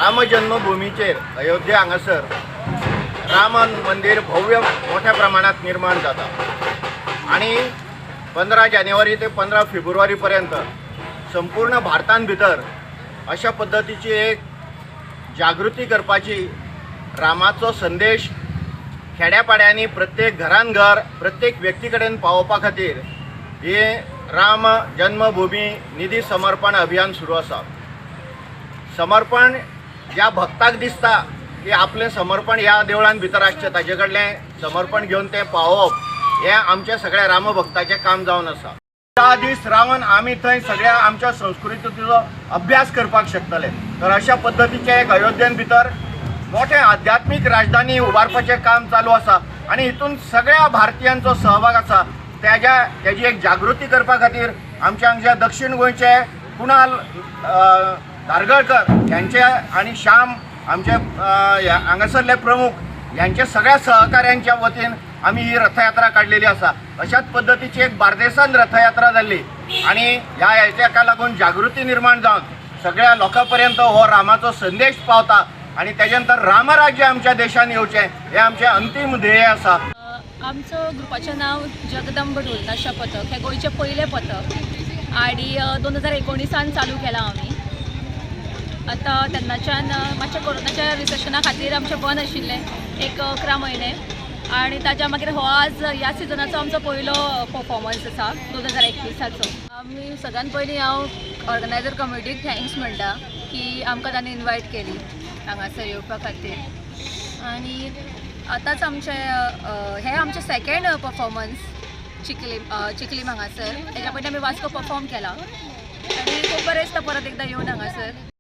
राम जन्मभूमीचेर अयोध्या हांगासर राम मंदिर भव्य मोठ्या प्रमाणात निर्माण जाता आणि 15 जानेवारी ते 15 फेब्रुवारी पर्यंत संपूर्ण भारतान भितर अशा पद्धतीची एक जागृती करपाची रामाचो संदेश खेड्यापाड्यांनी प्रत्येक घरान घर प्रत्येक व्यक्ती कडेन पावोवपा खातीर हे राम जन्मभूमी निधी समर्पण अभियान सुरू आसा। समर्पण ज्या भक्ताक दिसता की आपले समर्पण ह्या देवळान भितर आसचें ताजे कडलें समर्पण घेवन तें पावोवप हें आमच्या सगळ्या रामभक्ताचें काम जावन आसा। त्या दीस रावन आमी थंय सगळ्या आमच्या संस्कृतीचो अभ्यास करपाक शकतले। तर अशा पद्धतीचे एक अयोध्येन भितर मोठे आध्यात्मिक राजधानी उबारपाचें काम चालू आसा आणि हितून सगळ्या भारतीयांचो सहभाग आसा। त्याची एक जागृती करपा खातीर आमच्या दक्षिण गोंयचे कुणाल धारगळकर यांचे आणि श्याम आमचे हांगासरले प्रमुख यांचे सगळ्या सहकाऱ्यांच्या वतीन आम्ही ही रथयात्रा काढलेली आसा। अशाच पद्धतीची एक बार्देसान रथयात्रा जाल्ली आणि ह्या लागून जागृती निर्माण जावन सगळ्या लोकांपर्यंत हो रामाचो संदेश पावता आणि त्याच्यानंतर रामराज्य आमच्या देशान येवचें हे आमचें अंतिम ध्येय आसा। आमचं ग्रुपाचं नाव जगदंब ढोलताशा पथक हे गोयचे पहिले पथक आणि 2019 चालू केला आम्ही। आता तेन्नाच्यान मातशें कोरोनाच्या रिसेप्शना खातीर आमचें बंद आशिल्लें 11 म्हयने आणि ताच्या मागीर हो आज ह्या सिजनाचो आमचो पयलो परफॉर्मन्स आसा 2021चो। आमी सगळ्यान पयलीं हांव ऑर्गनायझर कमिटीक थँक्स म्हणटा की आमकां तांणी इनवायट केली हांगासर येवपा खातीर। आणि आतांच हे आमचें सेकेंड परफॉर्मन्स चिखलीम हांगासर। तेच्या पयलीं आमी वास्को परफॉर्म केला आणि खूब बरें दिसता परत एकदां येवन हांगासर।